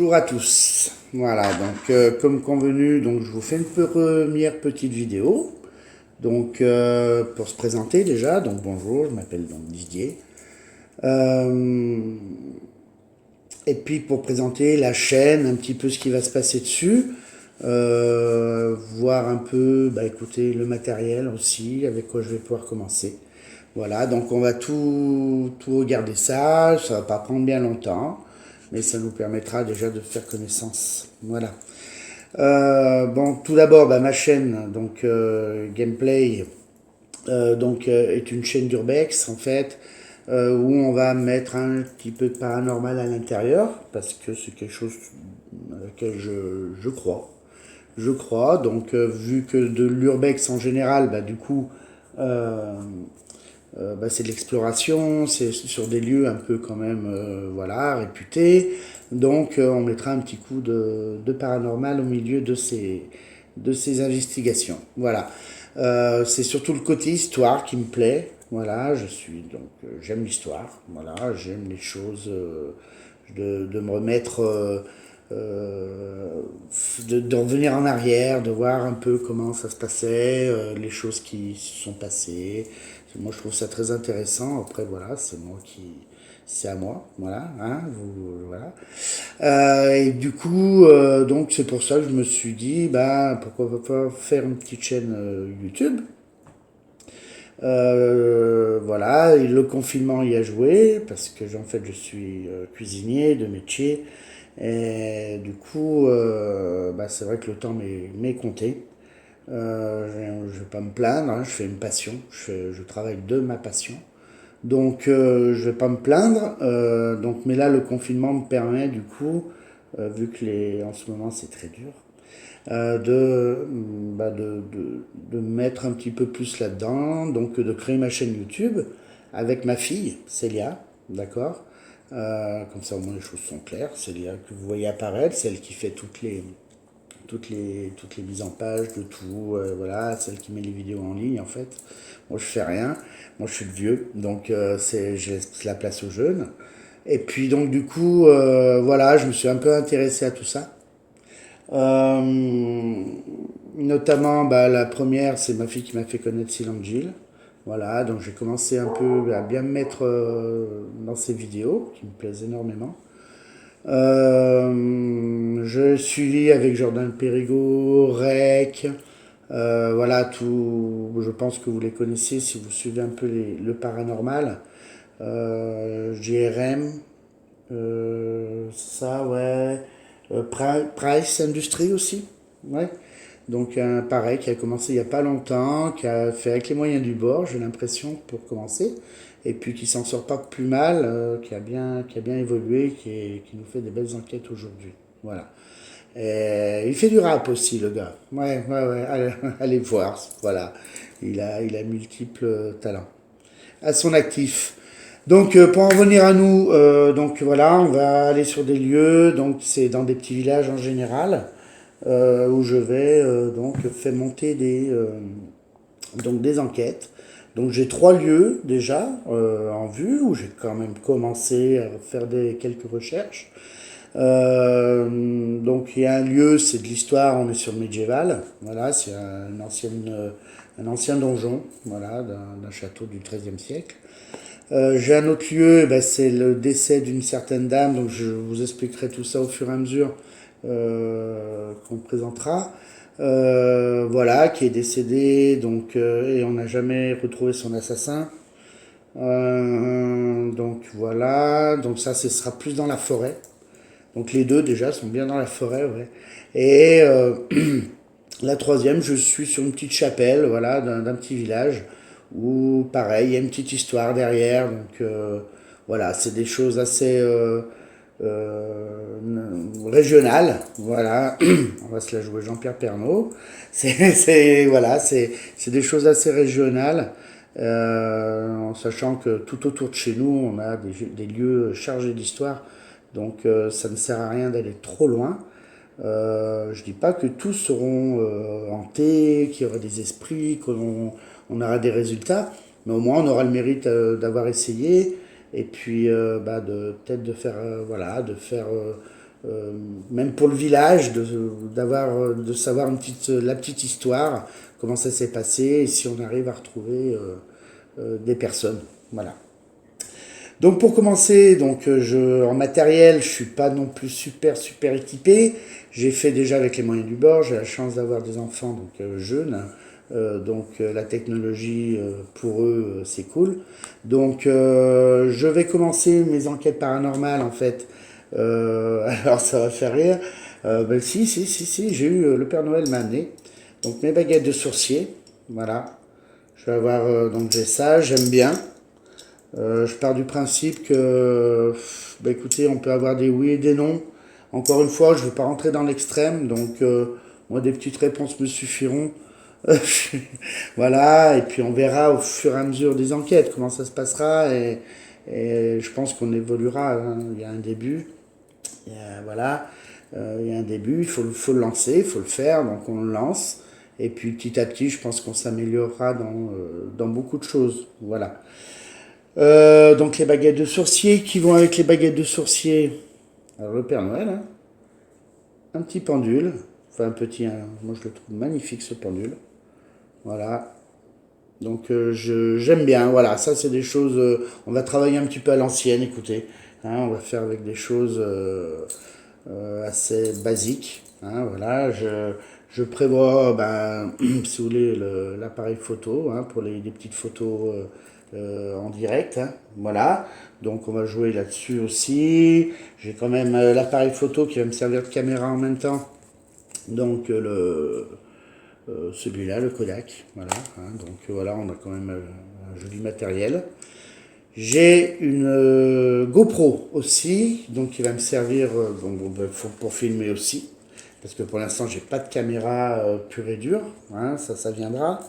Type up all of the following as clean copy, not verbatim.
Bonjour à tous. Voilà, donc comme convenu, donc je vous fais une première petite vidéo. Donc pour se présenter déjà, donc bonjour, je m'appelle donc Didier. Euh, et puis pour présenter la chaîne, un petit peu ce qui va se passer dessus, voir un peu, bah écoutez, le matériel aussi, avec quoi je vais pouvoir commencer. Voilà, donc on va tout regarder ça, ça va pas prendre bien longtemps, mais ça nous permettra déjà de faire connaissance. Voilà. Bon, tout d'abord, bah, ma chaîne, donc Gameplay, est une chaîne d'Urbex en fait, où on va mettre un petit peu de paranormal à l'intérieur, parce que c'est quelque chose à laquelle je crois. Je crois, donc vu que de l'Urbex en général, bah, du coup, euh, bah, c'est de l'exploration, c'est sur des lieux un peu quand même voilà, réputés. Donc on mettra un petit coup de paranormal au milieu de ces investigations. Voilà. C'est surtout le côté histoire qui me plaît. Voilà, j'aime l'histoire. Voilà, j'aime les choses de me remettre de revenir en arrière, de voir un peu comment ça se passait, les choses qui se sont passées. Moi, je trouve ça très intéressant. Après, voilà, c'est à moi, voilà, hein, voilà. Et du coup, donc c'est pour ça que je me suis dit, bah, pourquoi pas faire une petite chaîne YouTube. Voilà, et le confinement y a joué parce que en fait je suis cuisinier de métier et du coup bah, c'est vrai que le temps m'est compté. Je ne vais pas me plaindre, hein, je fais une passion, je travaille de ma passion. Donc je vais pas me plaindre. Donc, mais là le confinement me permet du coup, vu que en ce moment c'est très dur, bah, de mettre un petit peu plus là-dedans, donc de créer ma chaîne YouTube avec ma fille, Célia, d'accord. Comme ça au moins les choses sont claires. Célia que vous voyez apparaître, celle qui fait toutes les mises en page de tout, voilà, celle qui met les vidéos en ligne en fait. Moi je fais rien, moi je suis le vieux, donc je laisse la place aux jeunes. Et puis donc du coup, voilà, je me suis un peu intéressé à tout ça. Euh, Notamment, bah, la première, c'est ma fille qui m'a fait connaître Silent Jill. Voilà, donc j'ai commencé un peu à bien me mettre dans ses vidéos, qui me plaisent énormément. Je suis avec Jordan Périgot, Rec, voilà, tout, je pense que vous les connaissez si vous suivez un peu le paranormal. JRM, ça, ouais. Price Industries aussi, ouais. Donc, pareil, qui a commencé il n'y a pas longtemps, qui a fait avec les moyens du bord, j'ai l'impression, pour commencer. Et puis qui s'en sort pas plus mal, qui a bien évolué, qui nous fait des belles enquêtes aujourd'hui. Voilà. Et il fait du rap aussi, le gars. Ouais, ouais, ouais, allez voir. Voilà. Il a multiples talents à son actif. Donc pour en venir à nous, donc voilà, on va aller sur des lieux, donc c'est dans des petits villages en général, où je vais donc faire monter donc des enquêtes. Donc j'ai trois lieux déjà en vue, où j'ai quand même commencé à faire quelques recherches. Donc il y a un lieu, c'est de l'histoire, on est sur le médiéval, voilà, c'est un ancien donjon, voilà, d'un château du XIIIe siècle. J'ai un autre lieu, ben, c'est le décès d'une certaine dame, donc je vous expliquerai tout ça au fur et à mesure qu'on présentera. Voilà, qui est décédée, donc, et on n'a jamais retrouvé son assassin. Donc voilà, donc ça, ce sera plus dans la forêt. Donc les deux déjà sont bien dans la forêt, ouais. Et la troisième, je suis sur une petite chapelle, voilà, d'un petit village où pareil, il y a une petite histoire derrière. Donc voilà, c'est des choses assez régionales. Voilà, on va se la jouer Jean-Pierre Pernaut. Voilà, c'est des choses assez régionales. En sachant que tout autour de chez nous, on a des lieux chargés d'histoire, donc ça ne sert à rien d'aller trop loin. Je dis pas que tous seront hantés, qu'il y aura des esprits, on aura des résultats, mais au moins on aura le mérite d'avoir essayé et puis bah, peut-être de faire voilà, de faire même pour le village, de savoir la petite histoire, comment ça s'est passé, et si on arrive à retrouver des personnes. Voilà. Donc pour commencer, en matériel, je suis pas non plus super équipé. J'ai fait déjà avec les moyens du bord. J'ai la chance d'avoir des enfants jeunes. La technologie pour eux c'est cool. Je vais commencer mes enquêtes paranormales en fait. Alors ça va faire rire. Si, j'ai eu le Père Noël m'a amené. Donc mes baguettes de sourcier. Voilà. Je vais avoir j'ai ça, j'aime bien. Je pars du principe que, écoutez, on peut avoir des oui et des non. Encore une fois, je ne veux pas rentrer dans l'extrême, moi, des petites réponses me suffiront. Voilà, et puis on verra au fur et à mesure des enquêtes comment ça se passera, et je pense qu'on évoluera, hein. Il y a un début, voilà, il y a un début, faut le lancer, il faut le faire, donc on le lance, et puis petit à petit, je pense qu'on s'améliorera dans beaucoup de choses, voilà. Donc les baguettes de sourcier qui vont avec les baguettes de sourcier. Alors le Père Noël, hein, un petit pendule, enfin moi je le trouve magnifique ce pendule. Voilà. J'aime bien. Voilà, ça c'est des choses. On va travailler un petit peu à l'ancienne. Écoutez, hein, on va faire avec des choses assez basiques. Hein, voilà, je prévois, si vous voulez, l'appareil photo hein, pour les petites photos en direct. Hein, voilà. Donc on va jouer là-dessus aussi. J'ai quand même l'appareil photo qui va me servir de caméra en même temps. Celui-là, le Kodak. Voilà. Hein, voilà, on a quand même un joli matériel. J'ai une GoPro aussi, donc qui va me servir pour filmer aussi. Parce que pour l'instant, j'ai pas de caméra pure et dure. Hein, ça viendra.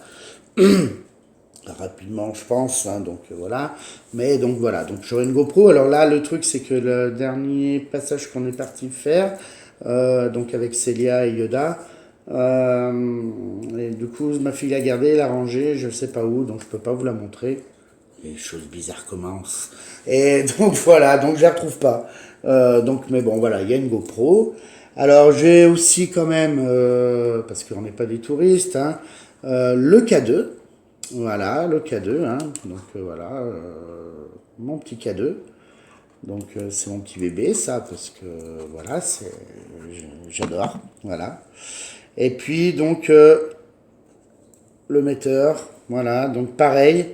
Rapidement je pense voilà, mais voilà, donc j'aurai une GoPro. Alors là le truc c'est que le dernier passage qu'on est parti faire avec Célia et Yoda, et du coup ma fille l'a gardée, l'a rangée, je sais pas où, donc je peux pas vous la montrer. Les choses bizarres commencent, et donc voilà, donc je la retrouve pas. Mais bon voilà, il y a une GoPro. Alors j'ai aussi quand même parce qu'on n'est pas des touristes hein, le K2. Voilà, le K2, hein. Voilà, mon petit K2. C'est mon petit bébé, ça, parce que voilà, j'adore. Voilà. Et puis le metteur, voilà, donc pareil.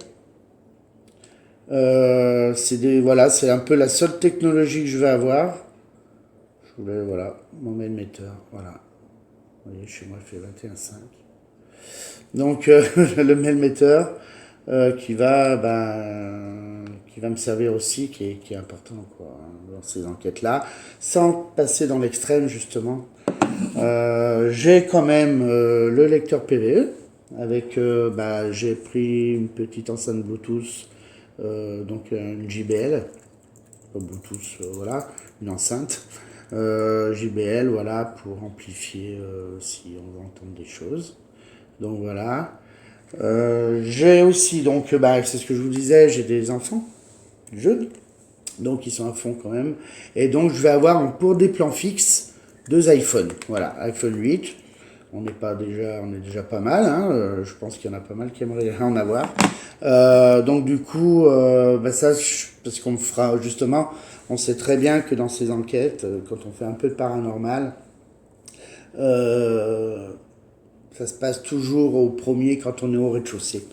Voilà, c'est un peu la seule technologie que je vais avoir. Je voulais, voilà, mon metteur, voilà. Vous voyez, chez moi, il fait 21,5. Le mail-metteur qui va me servir aussi, qui est important quoi, dans ces enquêtes-là, sans passer dans l'extrême justement. J'ai quand même le lecteur PVE, j'ai pris une petite enceinte Bluetooth, une JBL, Bluetooth, voilà, une enceinte. JBL, voilà, pour amplifier si on veut entendre des choses. Donc voilà. J'ai aussi, c'est ce que je vous disais, j'ai des enfants jeunes, donc ils sont à fond quand même. Et donc je vais avoir pour des plans fixes 2 iPhones. Voilà, iPhone 8. On est déjà pas mal. Hein, je pense qu'il y en a pas mal qui aimeraient en avoir. Parce qu'on fera justement, on sait très bien que dans ces enquêtes, quand on fait un peu de paranormal, ça se passe toujours au premier quand on est au rez-de-chaussée.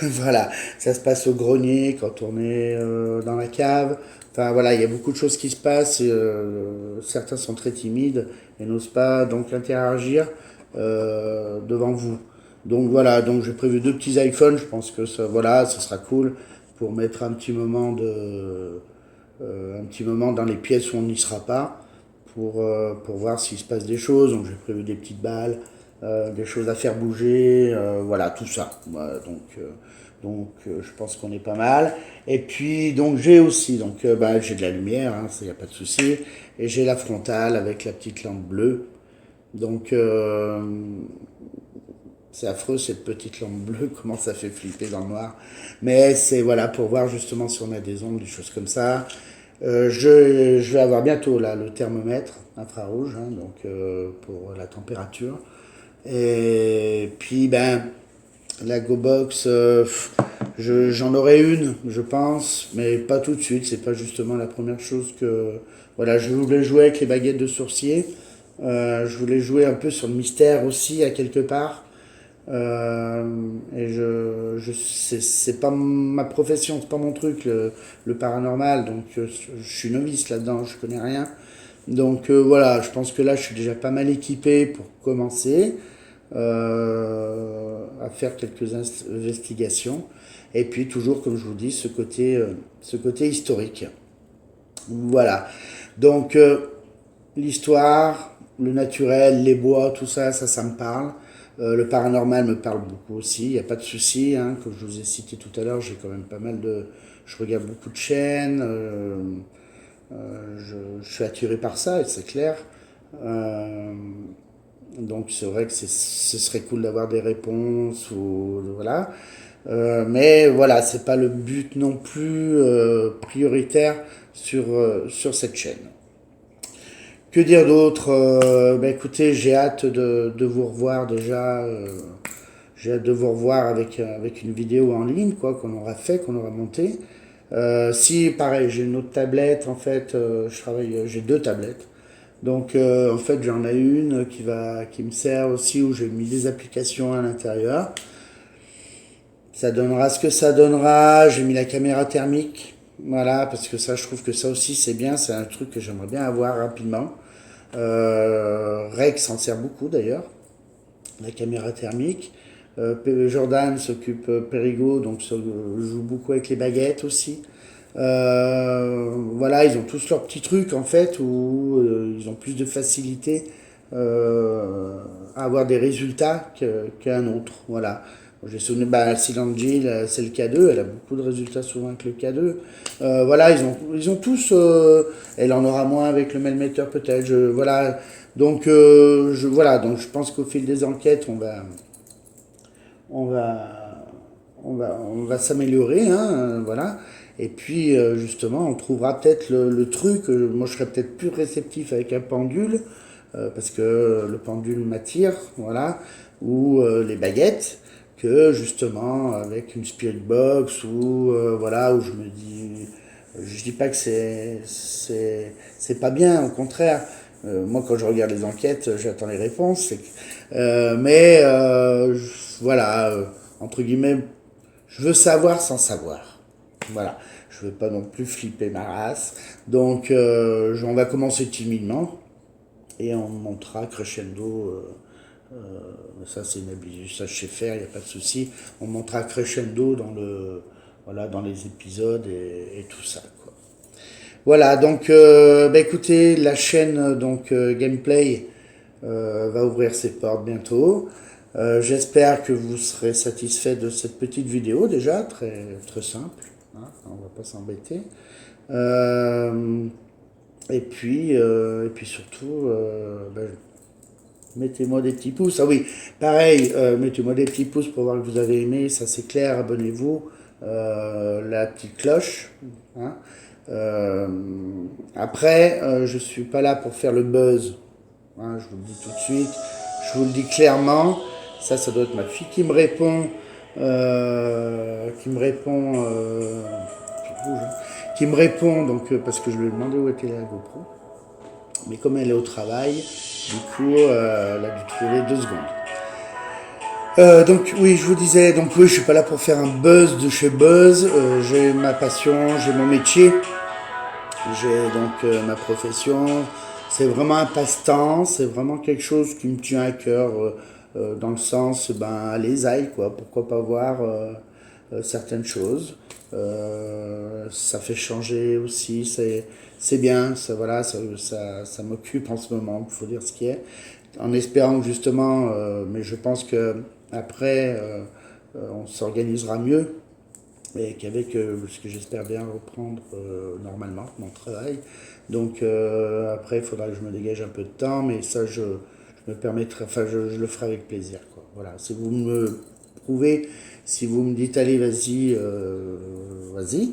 Voilà, ça se passe au grenier quand on est dans la cave. Enfin voilà, il y a beaucoup de choses qui se passent. Certains sont très timides et n'osent pas donc interagir devant vous. Donc voilà, j'ai prévu 2 petits iPhones. Je pense que ça sera cool pour mettre un petit moment dans les pièces où on n'y sera pas pour voir s'il se passe des choses. Donc j'ai prévu des petites balles. Des choses à faire bouger, voilà, tout ça. Voilà, je pense qu'on est pas mal. Et puis, j'ai aussi, j'ai de la lumière, hein, ça y a pas de souci. Et j'ai la frontale avec la petite lampe bleue. C'est affreux cette petite lampe bleue, comment ça fait flipper dans le noir. Mais c'est voilà pour voir justement si on a des ombres, des choses comme ça. Je vais avoir bientôt là le thermomètre infrarouge, hein, donc pour la température. Et puis ben la GoBox, j'en aurai une, je pense, mais pas tout de suite. C'est pas justement la première chose que. Voilà, je voulais jouer avec les baguettes de sourcier. Je voulais jouer un peu sur le mystère aussi, à quelque part. Euh, et c'est pas ma profession, c'est pas mon truc, le paranormal. Donc je suis novice là-dedans, je connais rien. Donc voilà, je pense que là, je suis déjà pas mal équipé pour commencer à faire quelques investigations. Et puis toujours, comme je vous dis, ce côté historique. Voilà. Donc l'histoire, le naturel, les bois, tout ça, ça me parle. Le paranormal me parle beaucoup aussi, il n'y a pas de souci. Hein. Comme je vous ai cité tout à l'heure, j'ai quand même pas mal de. Je regarde beaucoup de chaînes, je suis attiré par ça, et c'est clair. Euh, donc c'est vrai que ce serait cool d'avoir des réponses ou voilà. Mais voilà, c'est pas le but non plus prioritaire sur cette chaîne. Que dire d'autre? Bah écoutez, j'ai hâte de vous revoir déjà. J'ai hâte de vous revoir avec une vidéo en ligne, quoi, qu'on aura fait, qu'on aura monté. Si, pareil, j'ai une autre tablette, en fait, j'ai deux tablettes. Donc, en fait, j'en ai une qui me sert aussi, où j'ai mis des applications à l'intérieur. Ça donnera ce que ça donnera. J'ai mis la caméra thermique. Voilà, parce que ça, je trouve que ça aussi, c'est bien. C'est un truc que j'aimerais bien avoir rapidement. Rex s'en sert beaucoup d'ailleurs, la caméra thermique. Jordan s'occupe, Perigo, donc joue beaucoup avec les baguettes aussi. Voilà, ils ont tous leurs petits trucs en fait où ils ont plus de facilité à avoir des résultats qu'un autre. Voilà. J'ai souvenir, bah, Silanji, c'est le K2, elle a beaucoup de résultats souvent avec le K2. Voilà, ils ont tous, elle en aura moins avec le Melmeter peut-être. Voilà, donc, voilà, donc je pense qu'au fil des enquêtes, on va, on va s'améliorer, hein, voilà. Et puis, justement, on trouvera peut-être le truc. Moi, je serais peut-être plus réceptif avec un pendule, parce que le pendule m'attire, voilà, ou les baguettes, que justement avec une spirit box, ou voilà, où je dis pas que c'est pas bien, au contraire. Moi, quand je regarde les enquêtes, j'attends les réponses. Mais voilà, entre guillemets, je veux savoir sans savoir. Voilà, je veux pas non plus flipper ma race. Donc, on va commencer timidement et on montera crescendo. Ça, c'est une habitude, ça je sais faire, il n'y a pas de souci. On montera crescendo voilà, dans les épisodes et tout ça, quoi. Voilà, donc, bah, écoutez, la chaîne Gameplay va ouvrir ses portes bientôt. J'espère que vous serez satisfait de cette petite vidéo déjà, très simple. Hein, on va pas s'embêter. Euh, et puis surtout, ben, mettez-moi des petits pouces. Ah oui, pareil, mettez-moi des petits pouces pour voir que vous avez aimé, ça c'est clair, abonnez-vous. La petite cloche. Hein. Euh, Après, je suis pas là pour faire le buzz. Hein, je vous le dis tout de suite, je vous le dis clairement. Ça doit être ma fille qui me répond. Qui me répond. Qui me répond, donc, parce que je lui ai demandé où était la GoPro. Mais comme elle est au travail, du coup, elle a dû trouver 2 secondes. Donc oui, je vous disais, donc oui, je suis pas là pour faire un buzz de chez Buzz. J'ai ma passion, j'ai mon métier, j'ai donc ma profession. C'est vraiment un passe-temps, c'est vraiment quelque chose qui me tient à cœur, dans le sens, ben, allez, aïe, quoi. Pourquoi pas voir certaines choses. Ça fait changer aussi, c'est bien, ça, voilà, ça m'occupe en ce moment, il faut dire ce qui est. En espérant que justement, mais je pense que après, on s'organisera mieux et qu'avec ce que j'espère bien reprendre normalement mon travail. Donc après, il faudra que je me dégage un peu de temps, mais ça, je me permettrai, enfin, je le ferai avec plaisir, quoi. Voilà, si vous me prouver. Si vous me dites allez vas-y, vas-y,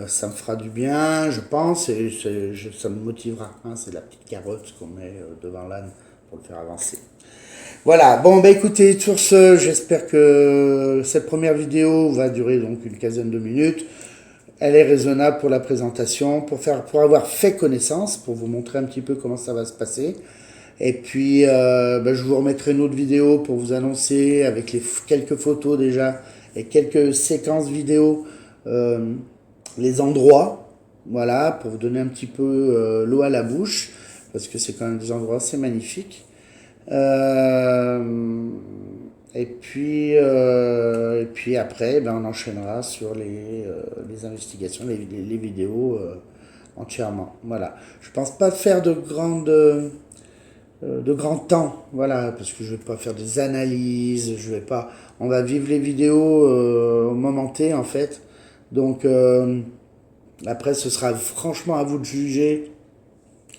ça me fera du bien, je pense, et ça me motivera. Hein, c'est la petite carotte qu'on met devant l'âne pour le faire avancer. Voilà, bon bah écoutez, sur ce, j'espère que cette première vidéo va durer donc une quinzaine de minutes. Elle est raisonnable pour la présentation, pour avoir fait connaissance, pour vous montrer un petit peu comment ça va se passer. Et puis, bah, je vous remettrai une autre vidéo pour vous annoncer avec quelques photos déjà et quelques séquences vidéo, euh, les endroits, voilà, pour vous donner un petit peu l'eau à la bouche, parce que c'est quand même des endroits assez magnifiques. Euh, et puis après, ben, on enchaînera sur les investigations, les vidéos entièrement. Voilà. Je pense pas faire de grands temps, voilà, parce que je vais pas faire des analyses, je vais pas. On va vivre les vidéos au moment T en fait. Donc après, ce sera franchement à vous de juger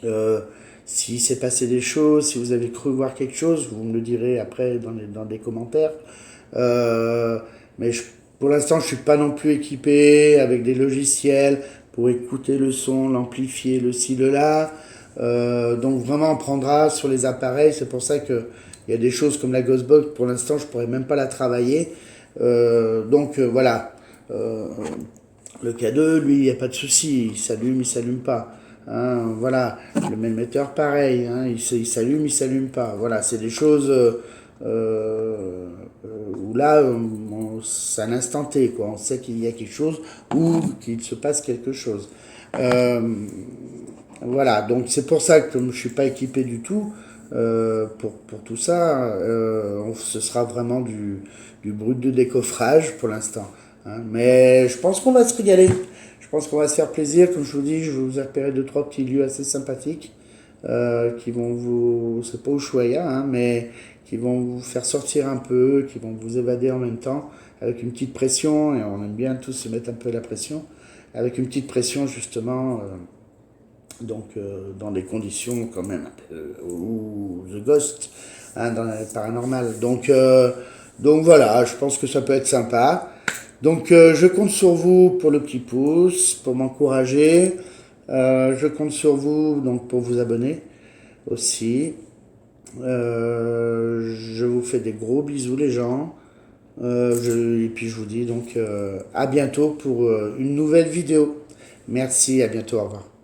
euh, s'il s'est passé des choses, si vous avez cru voir quelque chose, vous me le direz après dans des commentaires. Euh, mais pour l'instant, je suis pas non plus équipé avec des logiciels pour écouter le son, l'amplifier, le ci, le là. Donc vraiment, on prendra sur les appareils. C'est pour ça que il y a des choses comme la Ghostbox, pour l'instant, je pourrais même pas la travailler. Voilà. Euh, le K2, lui, il n'y a pas de souci. Il s'allume pas. Hein, voilà. Le Melmeter, pareil. Hein, il s'allume, il s'allume pas. Voilà, c'est des choses où là, c'est un instant T, quoi. On sait qu'il y a quelque chose ou qu'il se passe quelque chose. Euh, voilà, donc c'est pour ça que comme je suis pas équipé du tout pour tout ça, ce sera vraiment du brut de décoffrage pour l'instant. Hein. Mais je pense qu'on va se régaler. Je pense qu'on va se faire plaisir. Comme je vous dis, je vais vous repérer deux, trois petits lieux assez sympathiques qui vont vous, c'est pas Ushuaïa, hein, mais qui vont vous faire sortir un peu, qui vont vous évader en même temps, avec une petite pression, et on aime bien tous se mettre un peu la pression, avec une petite pression justement. Dans des conditions quand même un peu ou The Ghost, hein, dans le paranormal. Donc voilà, je pense que ça peut être sympa. Donc je compte sur vous pour le petit pouce, pour m'encourager. Je compte sur vous donc pour vous abonner aussi. Je vous fais des gros bisous les gens. Et puis je vous dis donc à bientôt pour une nouvelle vidéo. Merci, à bientôt, au revoir.